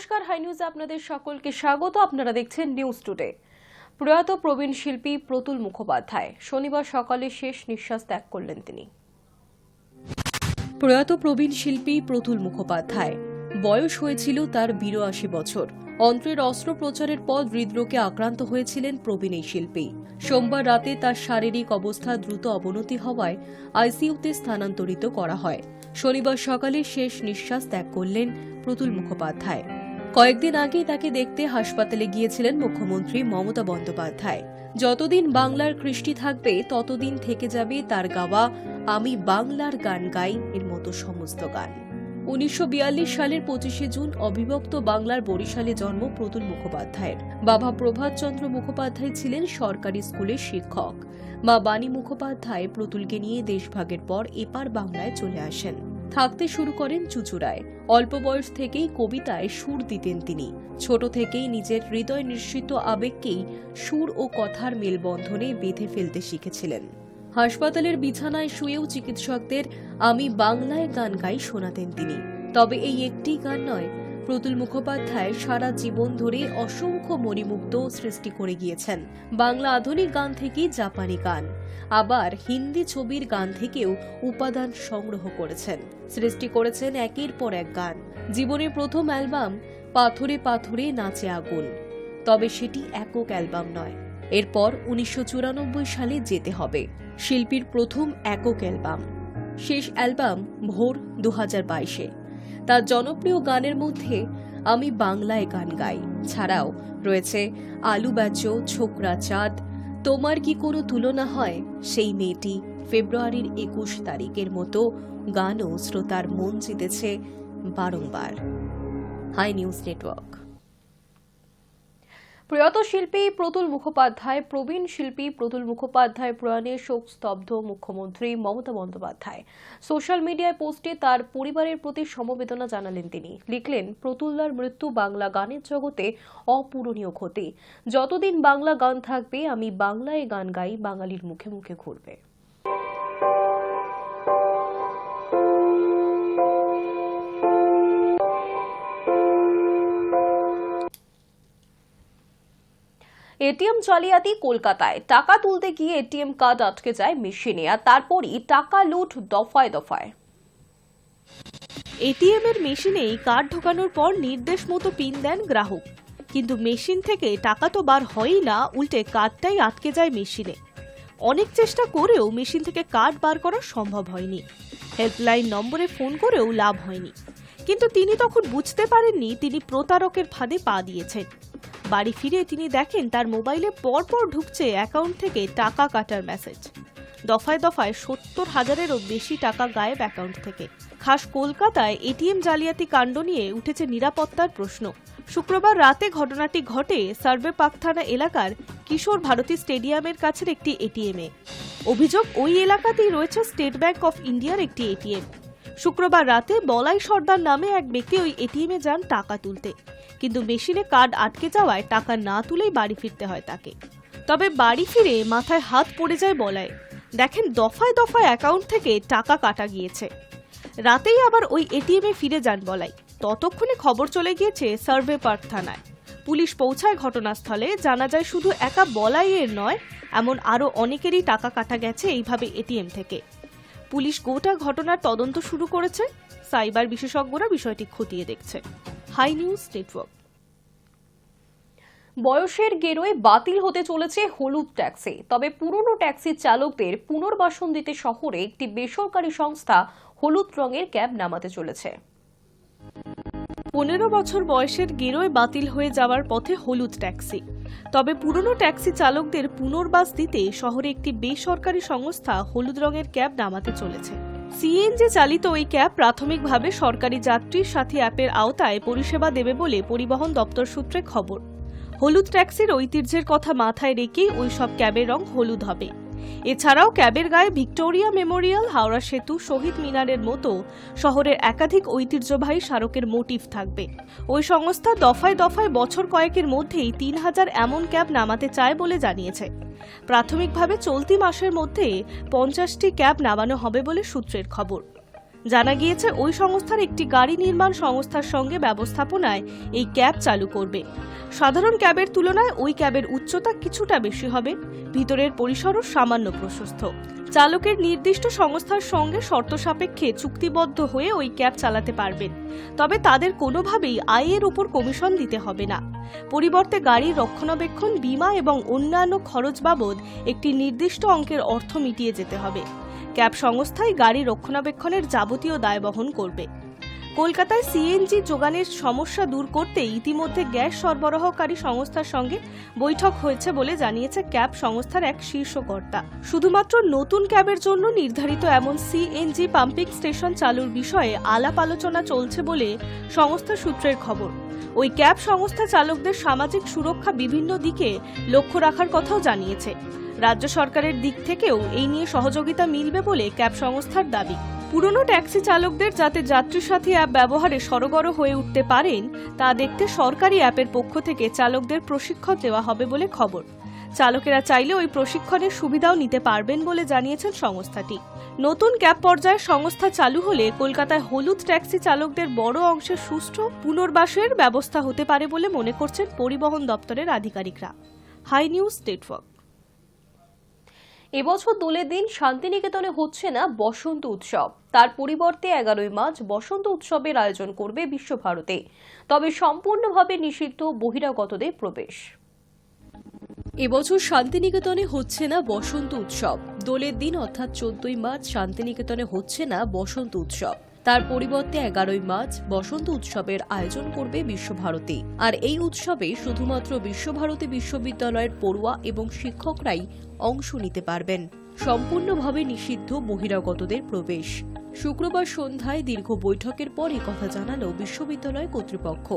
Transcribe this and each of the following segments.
নমস্কার, হাই নিউজে আপনাদের সকলকে স্বাগত। আপনারা দেখছেন নিউজ টুডে। প্রয়াত প্রবীণ শিল্পী প্রতুল মুখোপাধ্যায় শনিবার সকালে শেষ নিঃশ্বাস ত্যাগ করলেন তিনি। প্রয়াত প্রবীণ শিল্পী প্রতুল মুখোপাধ্যায় বয়স হয়েছিল তার ৮২ বছর। অন্ত্রের অস্ত্রোপচারের পর হৃদরোগে আক্রান্ত হয়েছিলেন প্রবীণ এই শিল্পী। সোমবার রাতে তার শারীরিক অবস্থা দ্রুত অবনতি হওয়ায় আইসিইউতে স্থানান্তরিত করা হয়। শনিবার সকালে শেষ নিঃশ্বাস ত্যাগ করলেন প্রতুল মুখোপাধ্যায়। কয়েকদিন আগেই তাকে দেখতে হাসপাতালে গিয়েছিলেন মুখ্যমন্ত্রী মমতা বন্দ্যোপাধ্যায়। যতদিন বাংলার কৃষ্টি থাকবে ততদিন থেকে যাবে তার গাওয়া আমি বাংলার গান গাই এর মতো সমস্ত গান। ১৯৪২ সালের ২৫শে জুন অবিভক্ত বাংলার বরিশালে জন্ম প্রতুল মুখোপাধ্যায়ের। বাবা প্রভাতচন্দ্র মুখোপাধ্যায় ছিলেন সরকারি স্কুলের শিক্ষক। মা বাণী মুখোপাধ্যায় প্রতুলকে নিয়ে দেশভাগের পর এপার বাংলায় চলে আসেন। থাকতে শুরু করেন চুঁচুড়ায়। অল্প বয়স থেকেই কবিতায় সুর দিতেন তিনি। ছোট থেকেই নিজের হৃদয় নিঃসৃত আবেগকেই সুর ও কথার মেলবন্ধনে বেঁধে ফেলতে শিখেছিলেন। হাসপাতালের বিছানায় শুয়েও চিকিৎসকদের আমি বাংলায় গান গাই শোনাতেন তিনি। তবে এই একটি গান নয়, প্রতুল মুখোপাধ্যায় সারা জীবন ধরে অসংখ্য মণিমুগ্ধ সৃষ্টি করে গিয়েছেন। বাংলা আধুনিক গান থেকে জাপানি গান, আবার হিন্দি ছবির গান থেকেও উপাদান সংগ্রহ করেছেন। সৃষ্টি করেছেন একের পর এক গান। জীবনের প্রথম অ্যালবাম পাথরে পাথরে নাচে আগুন, তবে সেটি একক অ্যালবাম নয়। এরপর ১৯৯৪ সালে যেতে হবে, শিল্পীর প্রথম একক অ্যালবাম। শেষ অ্যালবাম ভোর ২০২২-এ। তার জনপ্রিয় গানের মধ্যে আমি বাংলায় গান গাই ছাড়াও রয়েছে আলু বেচো, ছোকরা চাঁদ, তোমার কি কোনো তুলনা হয়, সেই মেয়েটি, ফেব্রুয়ারির ২১ তারিখের মতো গানও শ্রোতার মন জিতেছে বারংবার। Hi News Network. প্রয়াত শিল্পী প্রতুল মুখোপাধ্যায় প্রবীণ শিল্পী প্রতুল মুখোপাধ্যায় প্রয়াণে শোক স্তব্ধ মুখ্যমন্ত্রী মমতা বন্দ্যোপাধ্যায়। সোশ্যাল মিডিয়ায় পোস্টে তার পরিবারের প্রতি সমবেদনা জানালেন তিনি। লিখলেন, প্রতুলদার মৃত্যু বাংলা গানের জগতে অপূরণীয় ক্ষতি। যতদিন বাংলা গান থাকবে আমি বাংলায় গান গাই বাঙালির মুখে মুখে ঘুরবে। এটিএম জালিয়াতি কলকাতায়। টাকা তুলতে গিয়ে এটিএম কার্ড আটকে যায় মেশিনে, আর তারপরই টাকা লুট দফায় দফায়। এটিএম এর মেশিনেই কার্ড ঢোকানোর পর নির্দেশ মতো পিন দেন গ্রাহক, কিন্তু মেশিন থেকে টাকা তো বার হয়ই না, উল্টে কার্ডটাই আটকে যায় মেশিনে। অনেক চেষ্টা করেও মেশিন থেকে কার্ড বার করা সম্ভব হয়নি। হেল্পলাইন নম্বরে ফোন করেও লাভ হয়নি। কিন্তু তিনি তখন বুঝতে পারেননি তিনি প্রতারকের ফাঁদে পা দিয়েছেন। বাড়ি ফিরে তিনি দেখেন তার মোবাইলে পরপর ঢুকছে অ্যাকাউন্ট থেকে টাকা কাটার মেসেজ। দফায় দফায় ৭০,০০০-এরও বেশি টাকা গায়েব অ্যাকাউন্ট থেকে। খাস কলকাতায় এটিএম জালিয়াতি কাণ্ড নিয়ে উঠেছে নিরাপত্তার প্রশ্ন। শুক্রবার রাতে ঘটনাটি ঘটে সার্ভে পার্ক থানা এলাকার কিশোর ভারতী স্টেডিয়ামের কাছের একটি এটিএমে। অভিযোগ, ওই এলাকাতেই রয়েছে স্টেট ব্যাংক অফ ইন্ডিয়ার একটি এটিএম। শুক্রবার রাতে বলাই সর্দার নামে এক ব্যক্তি ওই এটিএমে যান টাকা তুলতে, কিন্তু মেশিনে কার্ড আটকে যাওয়ায় টাকা না তুলেই বাড়ি ফিরতে হয় তাকে। তবে বাড়ি ফিরে মাথায় হাত পড়ে যায় বলায়। দেখেন দফায় দফায় অ্যাকাউন্ট থেকে টাকা কাটা গিয়েছে। রাতেই আবার ওই এটিএমে ফিরে যান বলাই। ততক্ষণে খবর চলে গিয়েছে সার্ভে পার্ক থানায়। পুলিশ পৌঁছায় ঘটনাস্থলে। জানা যায় শুধু একা বলাইয়ের নয়, এমন আরও অনেকেরই টাকা কাটা গেছে এইভাবে এটিএম থেকে। পুলিশ গোটা ঘটনার তদন্ত শুরু করেছে। সাইবার বিশেষজ্ঞরা বিষয়টি খতিয়ে দেখছে। Hi News Network. বয়সের গেরোয় বাতিল হতে চলেছে হলুদ ট্যাক্সি। তবে পুরনো ট্যাক্সি চালকদের পুনর্বাসন দিতে শহরে একটি বেসরকারি সংস্থা হলুদ রঙের ক্যাব নামাতে চলেছে। ১৫ বছর বয়সের গেরোয় বাতিল হয়ে যাওয়ার পথে হলুদ ট্যাক্সি। তবে পুরনো ট্যাক্সি চালকদের পুনর্বাস দিতে শহরে একটি বেসরকারি সংস্থা হলুদ রঙের ক্যাব নামাতে চলেছে। সিএনজি চালিত ওই ক্যাব প্রাথমিকভাবে সরকারি যাত্রী সাথী অ্যাপের আওতায় পরিষেবা দেবে বলে পরিবহন দপ্তর সূত্রে খবর। হলুদ ট্যাক্সির ঐতিহ্যের কথা মাথায় রেখেই ওই সব ক্যাবের রং হলুদ হবে। এছাড়াও ক্যাবের গায়ে ভিক্টোরিয়া মেমোরিয়াল, হাওড়া সেতু, শহীদ মিনারের মতো শহরের একাধিক ঐতিহ্যবাহী স্মারকের মোটিভ থাকবে। ওই সংস্থা দফায় দফায় বছর কয়েকের মধ্যেই ৩,০০০ এমন ক্যাব নামাতে চায় বলে জানিয়েছে। প্রাথমিকভাবে চলতি মাসের মধ্যে ৫০টি ক্যাব নামানো হবে বলে সূত্রের খবর। জানা গিয়েছে ওই সংস্থার একটি গাড়ি নির্মাণ সংস্থার সঙ্গে ব্যবস্থাপনায় এই ক্যাব চালু করবে। সাধারণ ক্যাবের তুলনায় ওই ক্যাবের উচ্চতা কিছুটা বেশি হবে, ভিতরের পরিসরও সামান্য প্রশস্ত। চালকের নির্দিষ্ট সংস্থার সঙ্গে শর্ত সাপেক্ষে চুক্তিবদ্ধ হয়ে ওই ক্যাব চালাতে পারবেন, তবে তাদের কোনোভাবেই আয়ের উপর কমিশন দিতে হবে না। পরিবর্তে গাড়ির রক্ষণাবেক্ষণ, বীমা এবং অন্যান্য খরচ বাবদ একটি নির্দিষ্ট অঙ্কের অর্থ মিটিয়ে যেতে হবে। ক্যাব সংস্থাই গাড়ি রক্ষণাবেক্ষণের যাবতীয় দায় বহন করবে। কলকাতায় সিএনজি যোগানের সমস্যা দূর করতে ইতিমধ্যে গ্যাস সরবরাহকারী সংস্থার সঙ্গে বৈঠক হয়েছে বলে জানিয়েছে ক্যাব সংস্থার এক শীর্ষ কর্তা। শুধুমাত্র নতুন ক্যাবের জন্য নির্ধারিত এমন সিএনজি পাম্পিং স্টেশন চালুর বিষয়ে আলাপ আলোচনা চলছে বলে সংস্থা সূত্রের খবর। ওই ক্যাব সংস্থা চালকদের সামাজিক সুরক্ষা বিভিন্ন দিকে লক্ষ্য রাখার কথাও জানিয়েছে। রাজ্য সরকারের দিক থেকেও এই নিয়ে সহযোগিতা মিলবে বলে ক্যাব সংস্থার দাবি। পুরনো ট্যাক্সি চালকদের যাতে যাত্রী সাথী অ্যাপ ব্যবহারে সরগর হয়ে উঠতে পারেন তা দেখতে সরকারি অ্যাপের পক্ষ থেকে চালকদের প্রশিক্ষণ দেওয়া হবে বলে খবর। চালকেরা চাইলে ওই প্রশিক্ষণের সুবিধাও নিতে পারবেন বলে জানিয়েছেন সংস্থাটি। নতুন ক্যাব পর্যায়ে সংস্থা চালু হলে কলকাতায় হলুদ ট্যাক্সি চালকদের বড় অংশের সুষ্ঠু পুনর্বাসের ব্যবস্থা হতে পারে বলে মনে করছেন পরিবহন দপ্তরের আধিকারিকরা। Hi News Network. এবছর দোলের দিন শান্তিনিকেতনে হচ্ছে না বসন্ত উৎসব, তার পরিবর্তে 11ই মার্চ বসন্ত উৎসবের আয়োজন করবে বিশ্বভারতী। তবে সম্পূর্ণভাবে নিষিদ্ধ বহিরাগতদের প্রবেশ। এবছর শান্তিনিকেতনে হচ্ছে না বসন্ত উৎসব। দোলের দিন অর্থাৎ 14ই মার্চ শান্তিনিকেতনে হচ্ছে না বসন্ত উৎসব, তার পরিবর্তে 11ই মার্চ বসন্ত উৎসবের আয়োজন করবে বিশ্বভারতী। আর এই উৎসবে শুধুমাত্র বিশ্বভারতী বিশ্ববিদ্যালয়ের পড়ুয়া এবং শিক্ষকরাই অংশ নিতে পারবেন। সম্পূর্ণভাবে নিষিদ্ধ বহিরাগতদের প্রবেশ। শুক্রবার সন্ধ্যায় দীর্ঘ বৈঠকের পর কথা জানালো বিশ্ববিদ্যালয় কর্তৃপক্ষ।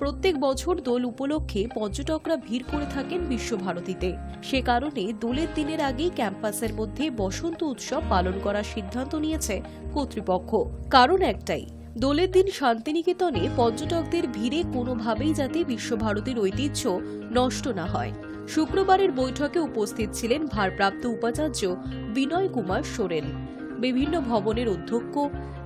প্রত্যেক বছর দোল উপলক্ষে পর্যটকরা ভিড় করে থাকেন বিশ্বভারতীতে। সে কারণে দোলের দিনের আগেই ক্যাম্পাসের মধ্যে বসন্ত উৎসব পালন করার সিদ্ধান্ত নিয়েছে কর্তৃপক্ষ। কারণ একটাই, দোলের দিন শান্তিনিকেতনে পর্যটকদের ভিড়ে কোনোভাবেই যাতে বিশ্বভারতীর ঐতিহ্য নষ্ট না হয়। শুক্রবারের বৈঠকে উপস্থিত ছিলেন ভারপ্রাপ্ত উপাচার্য বিনয় কুমার সোরেন, বিভিন্ন ভবনের অধ্যক্ষ,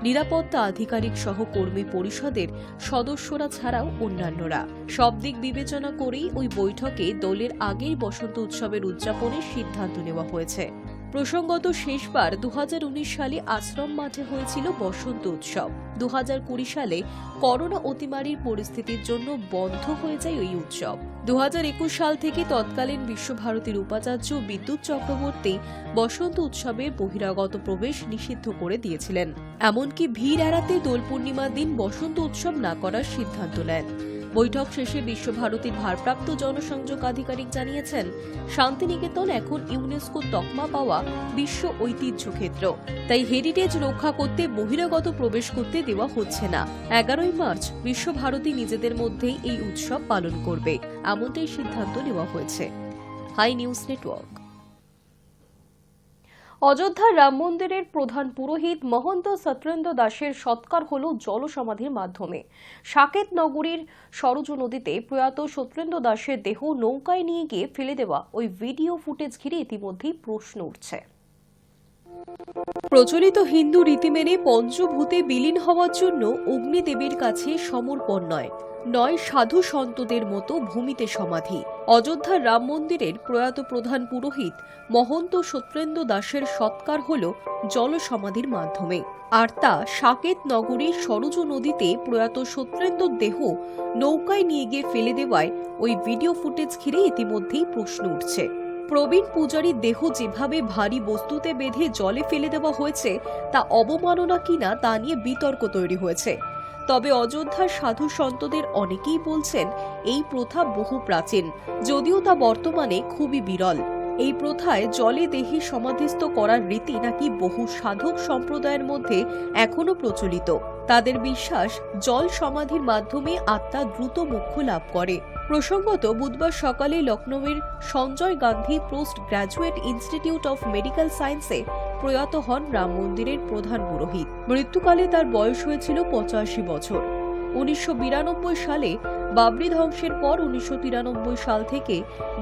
নিরাপত্তা আধিকারিক সহ কর্মী পরিষদের সদস্যরা ছাড়াও অন্যান্যরা। সব দিক বিবেচনা করেই ওই বৈঠকে দোলের আগেই বসন্ত উৎসবের উদযাপনের সিদ্ধান্ত নেওয়া হয়েছে। প্রসঙ্গত শেষবার 2019 সালে আশ্রম মাঠে হয়েছিল বসন্ত উৎসব। 2020 সালে করোনা অতিমারির পরিস্থিতির জন্য বন্ধ হয়ে যায় ওই উৎসব। 2021 সাল থেকে তৎকালীন বিশ্বভারতীর উপাচার্য বিদ্যুৎ চক্রবর্তী বসন্ত উৎসবের বহিরাগত প্রবেশ নিষিদ্ধ করে দিয়েছিলেন। এমনকি ভিড় এড়াতে দোল পূর্ণিমার দিন বসন্ত উৎসব না করার সিদ্ধান্ত নেন। বৈঠক শেষে বিশ্বভারতীর ভারপ্রাপ্ত জনসংযোগ আধিকারিক জানিয়েছেন, শান্তিনিকেতন এখন ইউনেস্কো তকমা পাওয়া বিশ্ব ঐতিহ্য ক্ষেত্র, তাই হেরিটেজ রক্ষা করতে বহিরাগত প্রবেশ করতে দেওয়া হচ্ছে না। 11ই মার্চ বিশ্বভারতী নিজেদের মধ্যেই এই উৎসব পালন করবে, এমনটাই সিদ্ধান্ত নেওয়া হয়েছে। Hi News Network. অযোধ্যার রাম মন্দিরের প্রধান পুরোহিত মহন্ত সত্যেন্দ্র দাসের সৎকার হল জলসমাধির মাধ্যমে। সাকেত নগরীর সরজু নদীতে প্রয়াত সত্যেন্দ্র দাসের দেহ নৌকায় নিয়ে গিয়ে ফেলে দেওয়া ওই ভিডিও ফুটেজ ঘিরে ইতিমধ্যেই প্রশ্ন উঠছে। প্রচলিত হিন্দু রীতি মেনে পঞ্চভূতে বিলীন হওয়ার জন্য অগ্নিদেবীর কাছে সমর্পণ নয় সাধু সন্তদের মতো ভূমিতে সমাধি। অযোধ্যার রাম মন্দিরের প্রয়াত প্রধান পুরোহিত মহন্ত সত্যেন্দ্র দাসের সৎকার হল জলসমাধির মাধ্যমে। আর তা সাকেত নগরীর সরজু নদীতে প্রয়াত সত্যেন্দ্রর দেহ নৌকায় নিয়ে গিয়ে ফেলে দেওয়ায় ওই ভিডিও ফুটেজ ঘিরে ইতিমধ্যেই প্রশ্ন উঠছে। প্রবীণ পূজারীর দেহ যেভাবে ভারী বস্তুতে বেঁধে জলে ফেলে দেওয়া হয়েছে তা অবমাননা কিনা তা নিয়ে বিতর্ক তৈরি হয়েছে। তবে অযোধ্যার সাধু সন্তদের অনেকেই বলছেন এই প্রথা বহু প্রাচীন, যদিও তা বর্তমানে খুবই বিরল। এই প্রথায় জলে দেহে সমাধিস্থ করার রীতি নাকি বহু সাধক সম্প্রদায়ের মধ্যে এখনো প্রচলিত। তাদের বিশ্বাস জল সমাধির মাধ্যমে আত্মা দ্রুত মোক্ষ লাভ করে। প্রসঙ্গত বুধবার সকালে লখনৌয়ের Sanjay Gandhi Post Graduate Institute of Medical সায়েন্সে প্রয়াত হন রাম মন্দিরের প্রধান পুরোহিত। মৃত্যুকালে তার বয়স হয়েছিল 85 বছর। 1992 সালে বাবরি ধ্বংসের পর 1993 সাল থেকে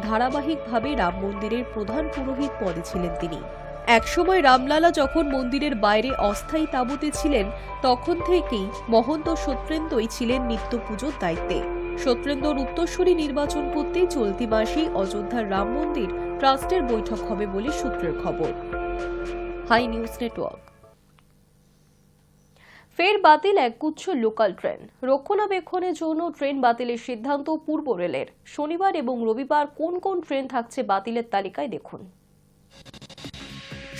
ধারাবাহিকভাবে রাম মন্দিরের প্রধান পুরোহিত পদে ছিলেন তিনি। একসময় রামলালা যখন মন্দিরের বাইরে অস্থায়ী তাঁবুতে ছিলেন তখন থেকেই মহন্ত সত্যেন্দ্রই ছিলেন নিত্য পুজোর দায়িত্বে। সত্যেন্দ্রর উত্তরসূরি নির্বাচন করতে চলতি মাসেই অযোধ্যার রাম মন্দির ট্রাস্টের বৈঠক হবে বলে সূত্রের খবর। Hi News Network. ফের বাতিল একগুচ্ছ লোকাল ট্রেন। রক্ষণাবেক্ষণের জন্য ট্রেন বাতিলের সিদ্ধান্ত পূর্ব রেলের। শনিবার এবং রবিবার কোন কোন ট্রেন থাকছে বাতিলের তালিকায় দেখুন।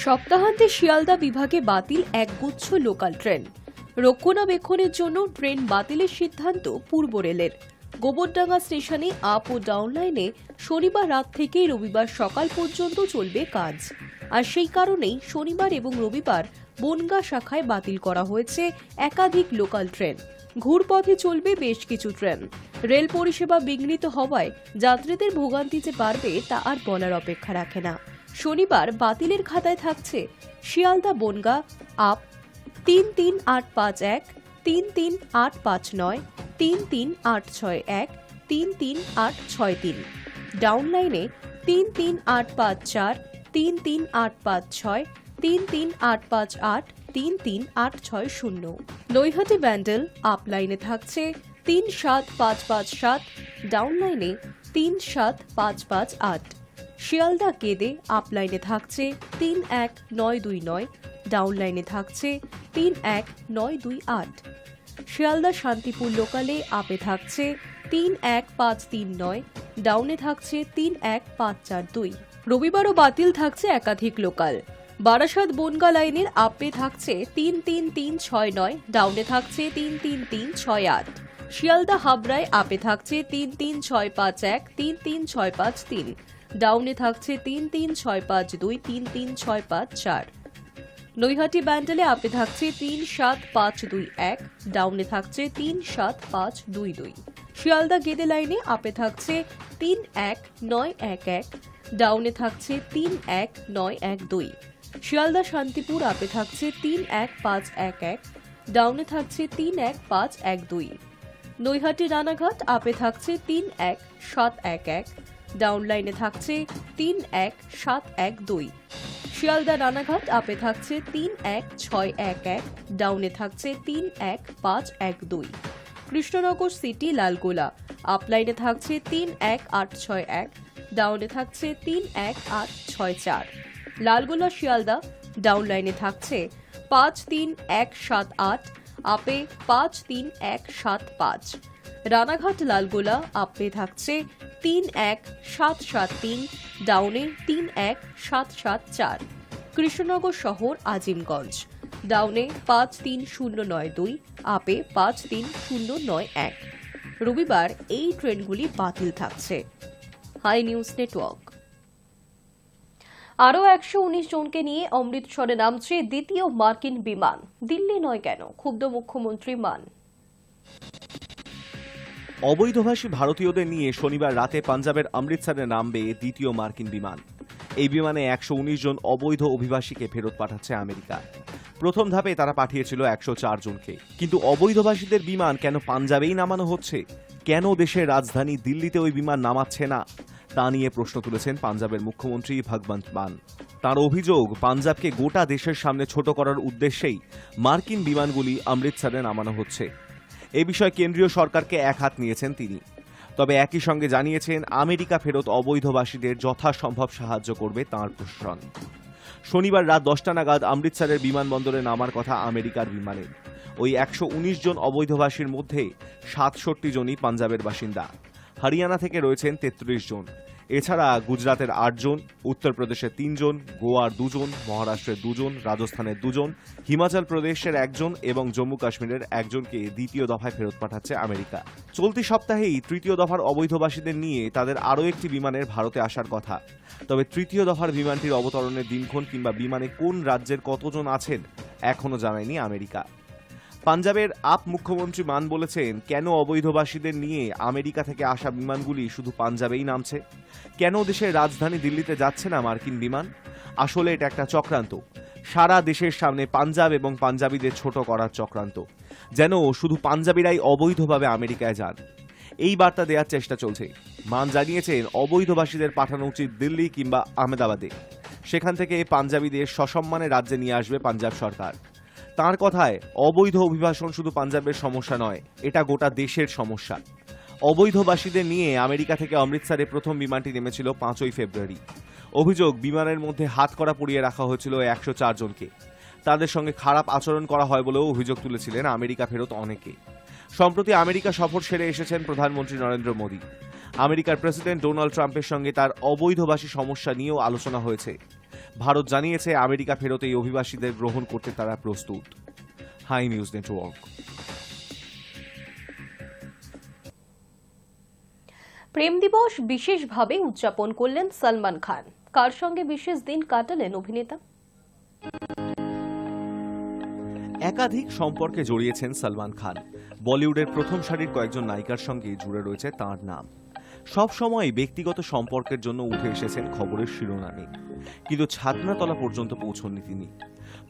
সপ্তাহান্তে শিয়ালদা বিভাগে বাতিল একগুচ্ছ লোকাল ট্রেন। রক্ষণাবেক্ষণের জন্য ট্রেন বাতিলের সিদ্ধান্ত পূর্ব রেলের। গোবরডাঙ্গা স্টেশনে আপ ও ডাউন লাইনে শনিবার রাত থেকে রবিবার সকাল পর্যন্ত চলবে কাজ, আর সেই কারণেই শনিবার এবং রবিবার বনগাঁ শাখায় বাতিল করা হয়েছে একাধিক লোকাল ট্রেন। ঘুরপথে চলবে বেশ কিছু ট্রেন। রেল পরিষেবা বিঘ্নিত হওয়ায় যাত্রীদের ভোগান্তি যে বাড়বে তা আর বলার অপেক্ষা রাখে না। শনিবার বাতিলের খাতায় থাকছে শিয়ালদা বনগাঁ আপ 33851, 33859, 33861, 33863, ডাউন লাইনে 33854, 33856, 33858, 33860। নৈহাটি ব্যান্ডেল আপ লাইনে থাকছে 37557, ডাউন লাইনে 37558। শিয়ালদা কেদে আপ লাইনে থাকছে 31929, ডাউন লাইনে থাকছে 31928। শিয়ালদা শান্তিপুর লোকালে আপে থাকছে 31539, ডাউনে থাকছে 31542। রবিবারও বাতিল থাকছে একাধিক লোকাল। বারাসাত বনগাঁ লাইনের আপে থাকছে 33369, ডাউনে থাকছে 33368। শিয়ালদা হাবড়ায় আপে থাকছে 33651, 33653, ডাউনে থাকছে 33652, 33654। নৈহাটি ব্যান্ডেলে আপে থাকছে 37521, ডাউনে থাকছে 37522। শিয়ালদা গেদে লাইনে আপে থাকছে 31911, ডাউনে থাকছে 31912। শিয়ালদা শান্তিপুর আপে থাকছে 31511, ডাউনে থাকছে 31512। নৈহাটি রানাঘাট আপে থাকছে 31711, ডাউন লাইনে থাকছে 31712। শিয়ালদা রানাঘাট আপে থাকছে 31611, ডাউনে থাকছে 31512। কৃষ্ণনগর সিটি লালগোলা আপ লাইনে থাকছে 31861, ডাউনে থাকছে 31864। লালগোলা শিয়ালদা ডাউন লাইনে থাকছে 53178, আপে 53175। রানাঘাট লালগোলা আপে থাকছে 31773, ডাউনে 31774। কৃষ্ণনগর শহর আজিমগঞ্জ ডাউনে 53092, আপে 53091। রবিবার এই ট্রেনগুলি বাতিল থাকছে। Hi News Network. আরও 119 জনকে নিয়ে অমৃতসরে নামছে দ্বিতীয় মার্কিন বিমান। দিল্লি নয় কেন, ক্ষুব্ধ মুখ্যমন্ত্রী মান। অবৈধভাষী ভারতীয়দের নিয়ে শনিবার রাতে পাঞ্জাবের অমৃতসরে নামবে দ্বিতীয় মার্কিন বিমান। এই বিমানে 119 জন অবৈধ অভিবাসীকে ফেরত পাঠাচ্ছে আমেরিকা। প্রথম ধাপে তারা পাঠিয়েছিল 104 জনকে। কিন্তু অবৈধভাষীদের বিমান কেন পাঞ্জাবেই নামানো হচ্ছে? কেন দেশের রাজধানী দিল্লিতে ওই বিমান নামাচ্ছে না? তা নিয়ে প্রশ্ন তুলেছেন পাঞ্জাবের মুখ্যমন্ত্রী ভগবন্ত মান। তার অভিযোগ, পাঞ্জাবকে গোটা দেশের সামনে ছোট করার উদ্দেশ্যেই মার্কিন বিমানগুলি অমৃতসরে নামানো হচ্ছে। এ বিষয়ে কেন্দ্রীয় সরকারকে একহাত নিয়েছেন তিনি। তবে একই সঙ্গে জানিয়েছেন আমেরিকা ফেরত অবৈধবাসীদের যথাসম্ভব সাহায্য করবে তাঁর প্রশাসন। শনিবার রাত 10টা নাগাদ অমৃতসরের বিমানবন্দরে নামার কথা আমেরিকার বিমানের। ওই 119 জন অবৈধবাসীর মধ্যে 67 জনই পাঞ্জাবের বাসিন্দা। হরিয়ানা থেকে রয়েছেন 33 জন। এছাড়া গুজরাতের 8 জন, উত্তরপ্রদেশের 3 জন, গোয়ার 2 জন, মহারাষ্ট্রের 2 জন, রাজস্থানের 2 জন, হিমাচল প্রদেশের 1 জন এবং জম্মু কাশ্মীরের 1 জনকে দ্বিতীয় দফায় ফেরত পাঠাচ্ছে আমেরিকা। চলতি সপ্তাহেই তৃতীয় দফার অবৈধবাসীদের নিয়ে তাদের আরও একটি বিমানের ভারতে আসার কথা। তবে তৃতীয় দফার বিমানটির অবতরণের দিনক্ষণ কিংবা বিমানে কোন রাজ্যের কতজন আছেন এখনও জানায়নি আমেরিকা। পাঞ্জাবের আপ মুখ্যমন্ত্রী মান বলেছেন, কেন অবৈধবাসীদের নিয়ে আমেরিকা থেকে আসা বিমানগুলি শুধু পাঞ্জাবেই নামছে? কেন দেশের রাজধানী দিল্লিতে যাচ্ছে না মার্কিন বিমান? আসলে এটা একটা চক্রান্ত। সারা দেশের সামনে পাঞ্জাব এবং পাঞ্জাবিদের ছোট করার চক্রান্ত, যেন শুধু পাঞ্জাবিরাই অবৈধভাবে আমেরিকায় যান। এই বার্তা দেওয়ার চেষ্টা চলছে। মান জানিয়েছেন, অবৈধবাসীদের পাঠানো উচিত দিল্লি কিংবা আহমেদাবাদে। সেখান থেকে পাঞ্জাবিদের সসম্মানে রাজ্যে নিয়ে আসবে পাঞ্জাব সরকার। তার কথায় অবৈধ অভিবাসন শুধু পাঞ্জাবের সমস্যা নয়, এটা গোটা দেশের সমস্যা। অবৈধবাসীদের নিয়ে আমেরিকা থেকে অমৃতসরে প্রথম বিমানটি নেমেছিল 5ই ফেব্রুয়ারি। অভিযোগ, বিমানের মধ্যে হাতকড়া পরিয়ে রাখা হয়েছিল 104 জনকে। তাদের সঙ্গে খারাপ আচরণ করা হয় বলেও অভিযোগ তুলেছিলেন আমেরিকা ফেরত অনেকে। সম্প্রতি আমেরিকা সফর সেরে এসেছেন প্রধানমন্ত্রী নরেন্দ্র মোদী। আমেরিকার প্রেসিডেন্ট ডোনাল্ড ট্রাম্পের সঙ্গে তার অবৈধবাসী সমস্যা নিয়েও আলোচনা হয়েছে। ভারত জানিয়েছে আমেরিকা ফেরত এই অভিবাসীদের গ্রহণ করতে তারা প্রস্তুত। High News network. প্রেম দিবস বিশেষভাবে উদযাপন করলেন সলমান খান। কার সঙ্গে বিশেষ দিন কাটালেন অভিনেতা? একাধিক সম্পর্কে জড়িয়েছেন সলমান খান। বলিউডের প্রথম সারির কয়েকজন নায়িকার সঙ্গে জুড়ে রয়েছে তাঁর নাম। সব সময় ব্যক্তিগত সম্পর্কের জন্য উঠে এসেছেন খবরের শিরোনামে, কিন্তু ছাতনাতলা পর্যন্ত পৌঁছননি তিনি।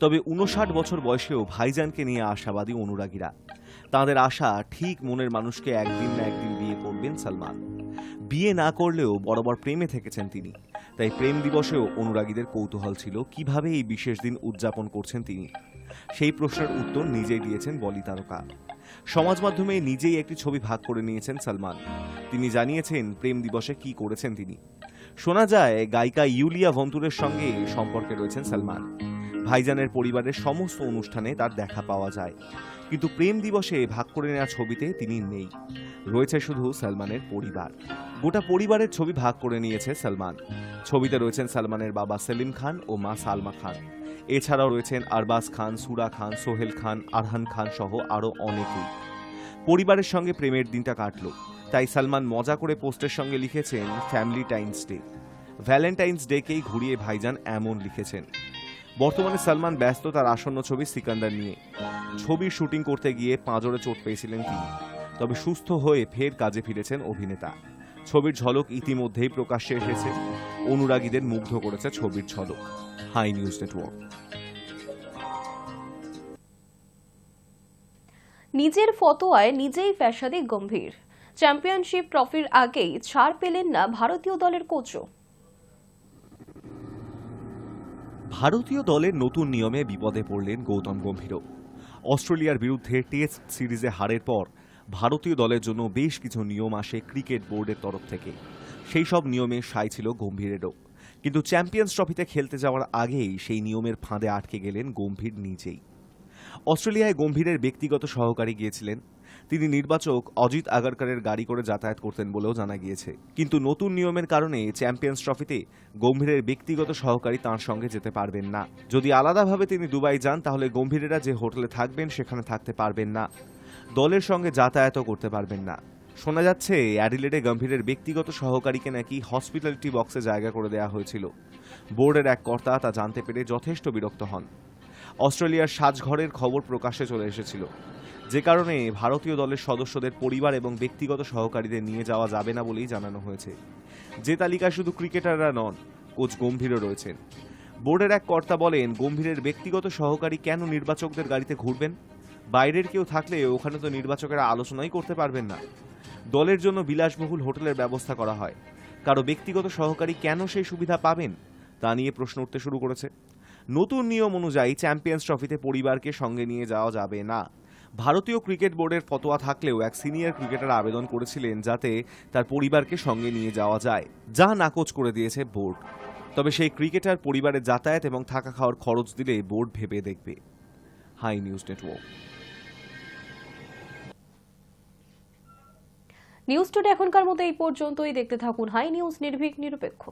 তবে 59 বছর বয়সেও ভাইজানকে নিয়ে আশাবাদী অনুরাগীরা। তাঁদের আশা, ঠিক মনের মানুষকে একদিন না একদিন বিয়ে করবেন সলমান। বিয়ে না করলেও বরাবর প্রেমে থেকেছেন তিনি, তাই প্রেম দিবসেও অনুরাগীদের কৌতূহল ছিল কিভাবে এই বিশেষ দিন উদযাপন করছেন তিনি। সেই প্রশ্নের উত্তর নিজেই দিয়েছেন বলি তারকা। সমাজ মাধ্যমে নিজেই একটি ছবি ভাগ করে নিয়েছেন সলমান। তিনি জানিয়েছেন প্রেম দিবসে কি করেছেন তিনি। শোনা যায় গায়িকা ইউলিয়া ভন্তুরের সঙ্গে সম্পর্কে রয়েছেন সলমান। ভাইজানের পরিবারের সমস্ত অনুষ্ঠানে তার দেখা পাওয়া যায়, কিন্তু প্রেম দিবসে ভাগ করে নেওয়া ছবিতে তিনি নেই। রয়েছে শুধু সলমানের পরিবার। গোটা পরিবারের ছবি ভাগ করে নিয়েছে সলমান। ছবিতে রয়েছেন সলমানের বাবা সেলিম খান ও মা সালমা খান। এছাড়াও রয়েছেন আরবাজ খান, সুরা খান, সোহেল খান, আরহান খান সহ আরো অনেকেই। পরিবারের সঙ্গে প্রেমের দিনটা কাটলো, তাই সলমান মজা করে পোস্টের সঙ্গে লিখেছেন ফ্যামিলি টাইমস ডে। ভ্যালেন্টাইন্স ডেকেই ঘুরিয়ে ভাইজান এমন লিখেছেন। বর্তমানে সলমান ব্যস্ত তার আসন্ন ছবি সিকান্দার নিয়ে। ছবির শুটিং করতে গিয়ে পাঁজরে চোট পেয়েছিলেন তিনি, তবে সুস্থ হয়ে ফের কাজে ফিরেছেন অভিনেতা। ছবির ঝলক ইতিমধ্যেই প্রকাশ্যে এসেছে। অনুরাগীদের মুগ্ধ করেছে ছবির ঝলক। Hi News Network. নিজের ফতোয়ায় নিজেই ফ্যাসাদে গম্ভীর। চ্যাম্পিয়নশিপ ট্রফির আগেই ছাড় পেলেন না ভারতীয় দলের কোচও। ভারতীয় দলের নতুন নিয়মে বিপদে পড়লেন গৌতম গম্ভীরও। অস্ট্রেলিয়ার বিরুদ্ধে টেস্ট সিরিজে হারের পর ভারতীয় দলের জন্য বেশ কিছু নিয়ম আসে ক্রিকেট বোর্ডের তরফ থেকে। সেই সব নিয়মে সায় ছিল গম্ভীরেরও, কিন্তু চ্যাম্পিয়ন্স ট্রফিতে খেলতে যাওয়ার আগেই সেই নিয়মের ফাঁদে আটকে গেলেন গম্ভীর নিজেই। অস্ট্রেলিয়ায় গম্ভীরের ব্যক্তিগত সহকারী গিয়েছিলেন। তিনি নির্বাচক অজিত আগারকারের গাড়ি করে যাতায়াত করতেন বলেও জানা গিয়েছে। কিন্তু নতুন নিয়মের কারণে চ্যাম্পিয়ন্স ট্রফিতে গম্ভীরের ব্যক্তিগত সহকারী তাঁর সঙ্গে যেতে পারবেন না। যদি আলাদাভাবে তিনি দুবাই যান, তাহলে গম্ভীরেরা যে হোটেলে থাকবেন সেখানে থাকতে পারবেন না। দলের সঙ্গে যাতায়াতও করতে পারবেন না। শোনা যাচ্ছে অ্যাডিলেডে গম্ভীরের ব্যক্তিগত সহকারীকে নাকি হসপিটালিটি বক্সে জায়গা করে দেওয়া হয়েছিল। বোর্ডের এক কর্তা তা জানতে পেরে যথেষ্ট বিরক্ত হন। অস্ট্রেলিয়ার সাজঘরের খবর প্রকাশ্যে চলে এসেছিল, যে কারণে ভারতীয় দলের সদস্যদের পরিবার এবং ব্যক্তিগত সহকারীদের নিয়ে যাওয়া যাবে না বলেই জানানো হয়েছে। যে তালিকায় শুধু ক্রিকেটাররা নন, কোচ গম্ভীরও রয়েছেন। বোর্ডের এক কর্তা বলেন, গম্ভীরের ব্যক্তিগত সহকারী কেন নির্বাচকদের গাড়িতে ঘুরবেন? বাইরের কেউ থাকলে ওখানে তো নির্বাচকেরা আলোচনাই করতে পারবেন না। দলের জন্য বিলাসবহুল হোটেলের ব্যবস্থা করা হয়, কারো ব্যক্তিগত সহকারী কেন সেই সুবিধা পাবেন তা নিয়ে প্রশ্ন উঠতে শুরু করেছে। নতুন নিয়ম অনুযায়ী চ্যাম্পিয়ন্স ট্রফিতে পরিবারকে সঙ্গে নিয়ে যাওয়া যাবে না। ভারতীয় ক্রিকেট বোর্ডের ফতোয়া থাকলেও এক সিনিয়র ক্রিকেটার আবেদন করেছিলেন যাতে তার পরিবারকে সঙ্গে নিয়ে যাওয়া যায়, যা নাকচ করে দিয়েছে বোর্ড। তবে সেই ক্রিকেটার পরিবারের যাতায়াত এবং থাকা খাওয়ার খরচ দিলে বোর্ড ভেবে দেখবে। Hi News Network. News Today এখনকার মতো এই পর্যন্তই। দেখতে থাকুন হাই নিউজ, নির্ভীক নিরপেক্ষ।